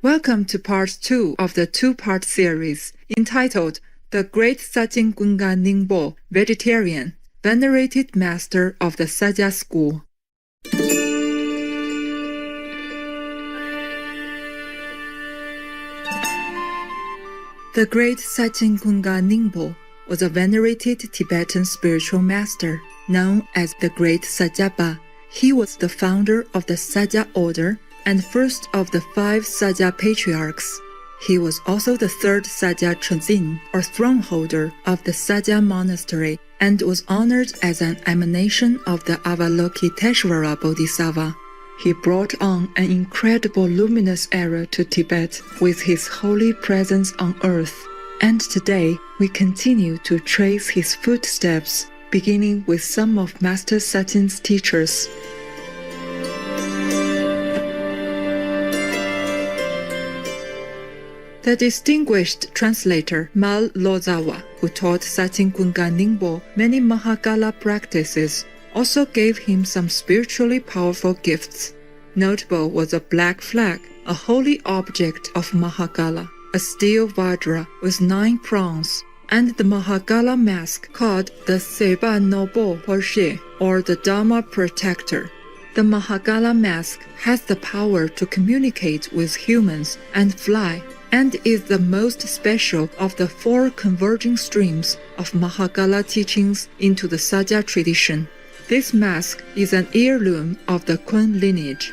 Welcome to part 2 of the two-part series entitled The Great Sachen Kunga Nyingpo, Vegetarian, Venerated Master of the Sakya School. The great Sachen Kunga Nyingpo was a venerated Tibetan spiritual master known as the Great Sakyapa. He was the founder of the Sakya order and first of the 5 Sakya patriarchs. He was also the third Sakya Chozin, or throne holder of the Sakya monastery, and was honored as an emanation of the Avalokiteshvara Bodhisattva. He brought on an incredible luminous era to Tibet with his holy presence on earth, and today we continue to trace his footsteps, beginning with some of Master Sachen's teachers. The distinguished translator Mal Lozawa, who taught Sachen Kunga Nyingpo many Mahakala practices, also gave him some spiritually powerful gifts. Notable was a black flag, a holy object of Mahakala, a steel vajra with 9 prongs, and the Mahakala mask called the Seba Nobo Horshe, or the Dharma Protector. The Mahakala mask has the power to communicate with humans and fly, and is the most special of the 4 converging streams of Mahakala teachings into the Sakya tradition. This mask is an heirloom of the Kun lineage.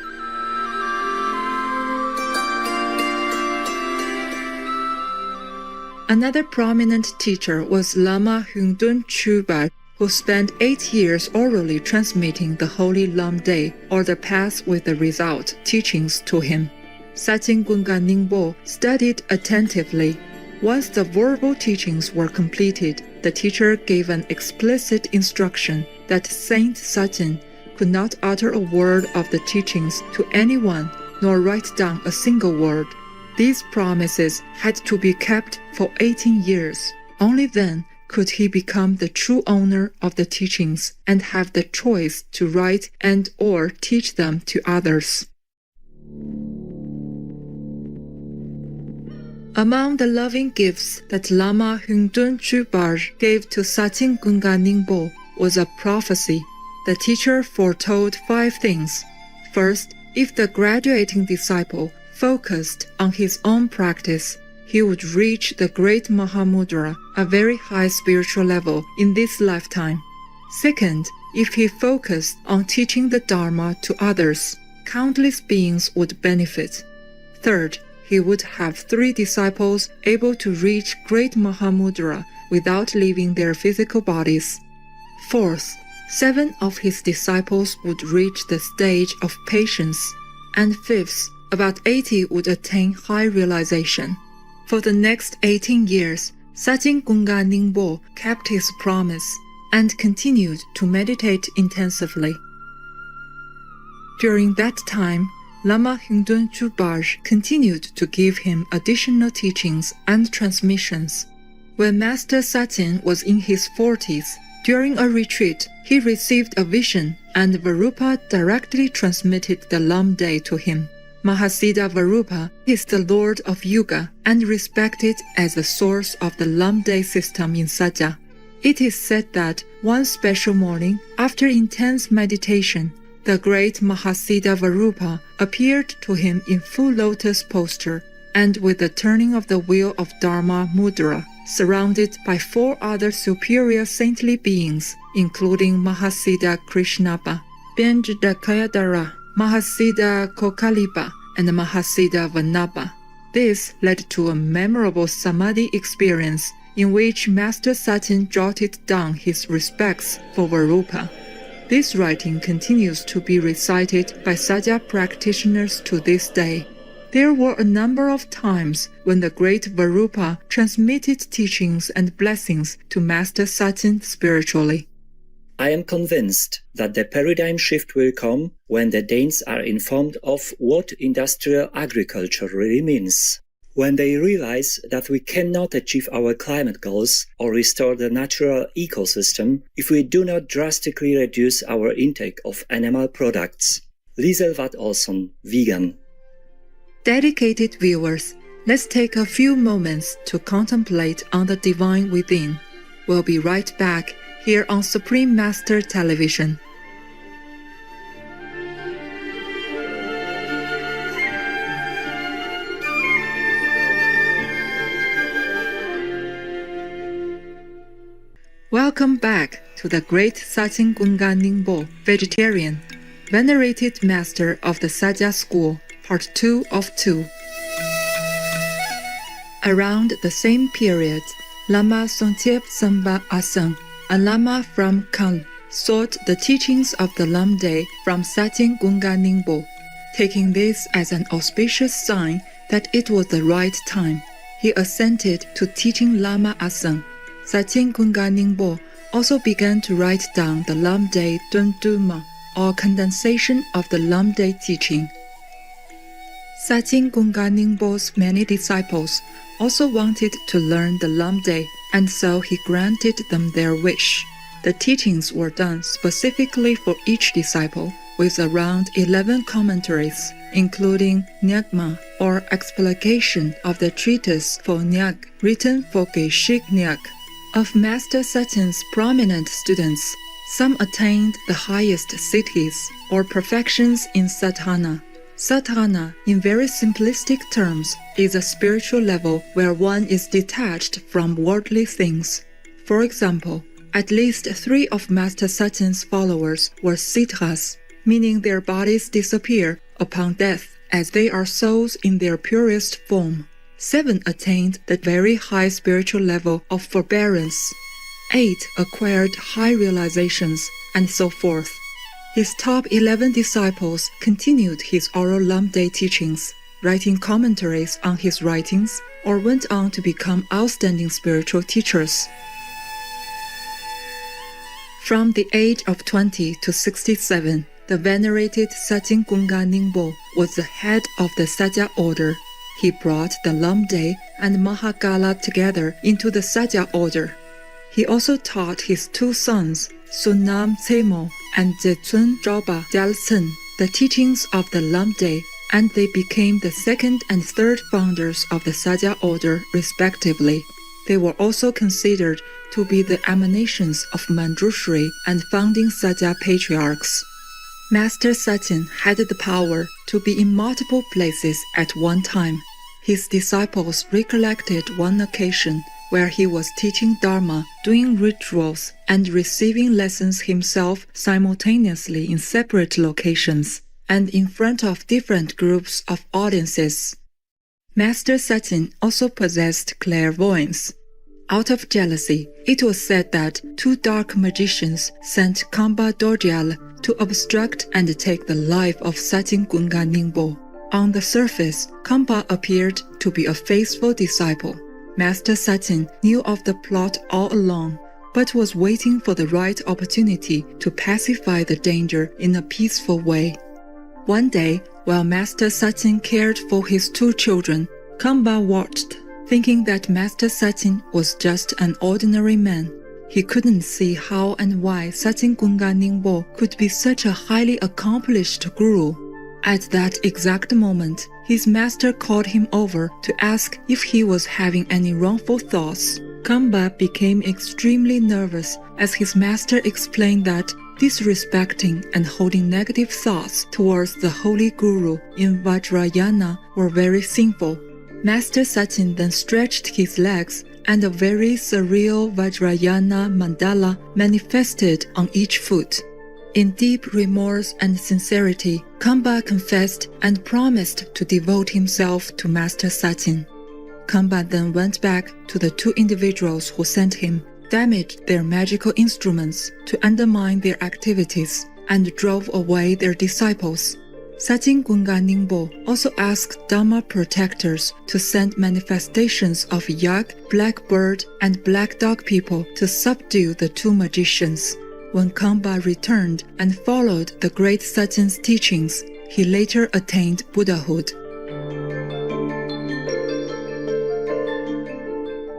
Another prominent teacher was Lama Hungdun Chuba, who spent 8 years orally transmitting the Holy Lam Day, or the Path with the Result, teachings to him. Sachen Kunga Nyingpo studied attentively. Once the verbal teachings were completed, the teacher gave an explicit instruction that Saint Sachen could not utter a word of the teachings to anyone, nor write down a single word. These promises had to be kept for 18 years. Only then could he become the true owner of the teachings and have the choice to write and/or teach them to others. Among the loving gifts that Lama Hungdun Chubar gave to Sachen Kunga Nyingpo was a prophecy. The teacher foretold 5 things. First, if the graduating disciple focused on his own practice, he would reach the great Mahamudra, a very high spiritual level, in this lifetime. Second, if he focused on teaching the Dharma to others, countless beings would benefit. Third, he would have 3 disciples able to reach great Mahamudra without leaving their physical bodies. Fourth, 7 of his disciples would reach the stage of patience. And fifth, about 80 would attain high realization. For the next 18 years, Sachen Kunga Nyingpo kept his promise and continued to meditate intensively. During that time, Lama Hungdun Chubar continued to give him additional teachings and transmissions. When Master Sachen was in his 40s, during a retreat, he received a vision, and Varupa directly transmitted the Lam Day to him. Mahasiddha Varupa is the Lord of Yuga and respected as the source of the Lam Day system in Sakya. It is said that one special morning, after intense meditation, the great Mahasiddha Varupa appeared to him in full lotus posture and with the turning of the wheel of Dharma Mudra, surrounded by 4 other superior saintly beings, including Mahasiddha Krishnapa, Benjada Kayadara, Mahasiddha Kokalipa, and Mahasiddha Vanapa. This led to a memorable samadhi experience in which Master Sachen jotted down his respects for Varupa. This writing continues to be recited by Sakya practitioners to this day. There were a number of times when the great Varupa transmitted teachings and blessings to Master Sachen spiritually. I am convinced that the paradigm shift will come when the Danes are informed of what industrial agriculture really means. When they realize that we cannot achieve our climate goals or restore the natural ecosystem if we do not drastically reduce our intake of animal products. Lieselvad Olsson, vegan. Dedicated viewers, let's take a few moments to contemplate on the divine within. We'll be right back here on Supreme Master Television. Welcome back to the great Sachen Kunga Nyingpo, vegetarian, venerated master of the Sakya school, part 2 of 2. Around the same period, Lama Songtep Samba Asang, a Lama from Kan, sought the teachings of the Lamde from Sachen Kunga Nyingpo. Taking this as an auspicious sign that it was the right time, he assented to teaching Lama Asang. Sachen Kunga Nyingpo also began to write down the Lamde Dunduma, or condensation of the Lamde teaching. Sachen Kunga Nyingpo's many disciples also wanted to learn the Lamde, and so he granted them their wish. The teachings were done specifically for each disciple, with around 11 commentaries, including Nyagma, or explication of the treatise for Nyag, written for Geishik Nyag. Of Master Sachen's prominent students, some attained the highest siddhis, or perfections in sadhana. Sadhana, in very simplistic terms, is a spiritual level where one is detached from worldly things. For example, at least 3 of Master Sachen's followers were siddhas, meaning their bodies disappear upon death, as they are souls in their purest form. 7 attained the very high spiritual level of forbearance. 8 acquired high realizations, and so forth. His top 11 disciples continued his oral Lamde teachings, writing commentaries on his writings, or went on to become outstanding spiritual teachers. From the age of 20 to 67, the venerated Sachen Kunga Nyingpo was the head of the Sakya order. He brought the Lamde and Mahagala together into the Sakya order. He also taught his 2 sons, Sunam Tsemo and Zechun Zhaoba Gyaltsen, the teachings of the Lamde, and they became the 2nd and 3rd founders of the Sakya order, respectively. They were also considered to be the emanations of Manjushri and founding Sakya patriarchs. Master Sachen had the power to be in multiple places at one time. His disciples recollected one occasion where he was teaching Dharma, doing rituals, and receiving lessons himself simultaneously in separate locations, and in front of different groups of audiences. Master Sachen also possessed clairvoyance. Out of jealousy, it was said that 2 dark magicians sent Kamba Dorjial to obstruct and take the life of Sachen Kunga Nyingpo. On the surface, Kamba appeared to be a faithful disciple. Master Sachen knew of the plot all along, but was waiting for the right opportunity to pacify the danger in a peaceful way. One day, while Master Sachen cared for his 2 children, Kamba watched, thinking that Master Sachen was just an ordinary man. He couldn't see how and why Sachen Kunga Nyingpo could be such a highly accomplished guru. At that exact moment, his master called him over to ask if he was having any wrongful thoughts. Kamba became extremely nervous as his master explained that disrespecting and holding negative thoughts towards the holy guru in Vajrayana were very sinful. Master Sachen then stretched his legs, and a very surreal Vajrayana mandala manifested on each foot. In deep remorse and sincerity, Kamba confessed and promised to devote himself to Master Sachen. Kamba then went back to the 2 individuals who sent him, damaged their magical instruments to undermine their activities, and drove away their disciples. Sachen Kunga Nyingpo also asked Dharma protectors to send manifestations of yak, black bird, and black dog people to subdue the 2 magicians. When Kamba returned and followed the great Sachen's teachings, he later attained Buddhahood.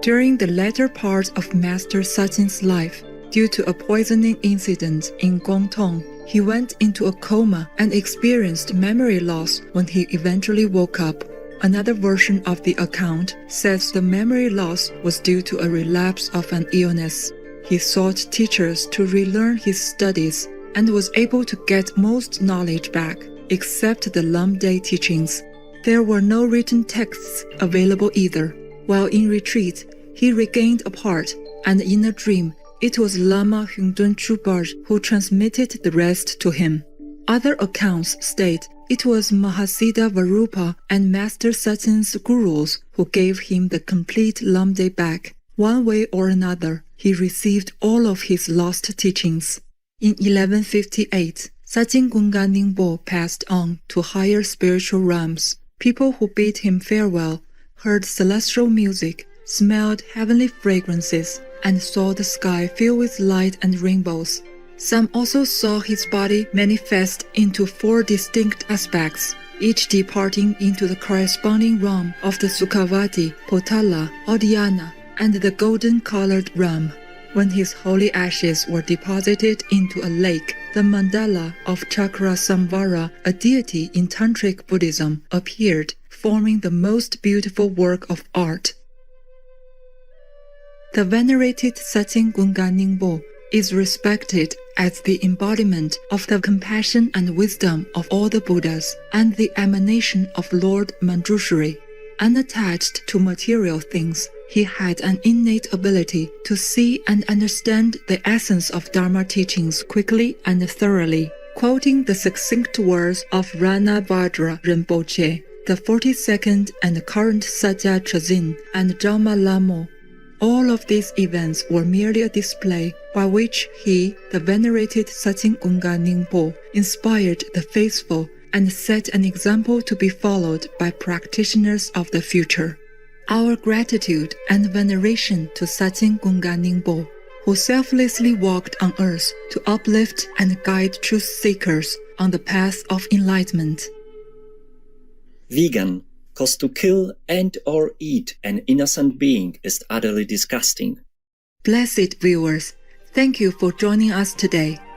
During the latter part of Master Sachen's life, due to a poisoning incident in Guangdong, he went into a coma and experienced memory loss when he eventually woke up. Another version of the account says the memory loss was due to a relapse of an illness. He sought teachers to relearn his studies and was able to get most knowledge back, except the Lam-Day teachings. There were no written texts available either. While in retreat, he regained a part, and in a dream, it was Lama Hyungdön Chubar who transmitted the rest to him. Other accounts state it was Mahasiddha Varupa and Master Satyen's gurus who gave him the complete Lam-Day back. One way or another, he received all of his lost teachings. In 1158, Sachen Kunga Nyingpo passed on to higher spiritual realms. People who bid him farewell heard celestial music, smelled heavenly fragrances, and saw the sky filled with light and rainbows. Some also saw his body manifest into 4 distinct aspects, each departing into the corresponding realm of the Sukhavati, Potala, Odhyana, and the golden-colored realm. When his holy ashes were deposited into a lake, the mandala of Chakra Samvara, a deity in Tantric Buddhism, appeared, forming the most beautiful work of art. The venerated Sachen Kunga Nyingpo is respected as the embodiment of the compassion and wisdom of all the Buddhas and the emanation of Lord Manjushri. Unattached to material things, he had an innate ability to see and understand the essence of Dharma teachings quickly and thoroughly. Quoting the succinct words of Ranabhadra Rinpoche, the 42nd and current Satya Chazin, and Jama Lamo, all of these events were merely a display by which he, the venerated Sachen Kunga Nyingpo, inspired the faithful and set an example to be followed by practitioners of the future. Our gratitude and veneration to Sachen Kunga Nyingpo, who selflessly walked on earth to uplift and guide truth seekers on the path of enlightenment. Vegan, cause to kill and or eat an innocent being is utterly disgusting. Blessed viewers, thank you for joining us today.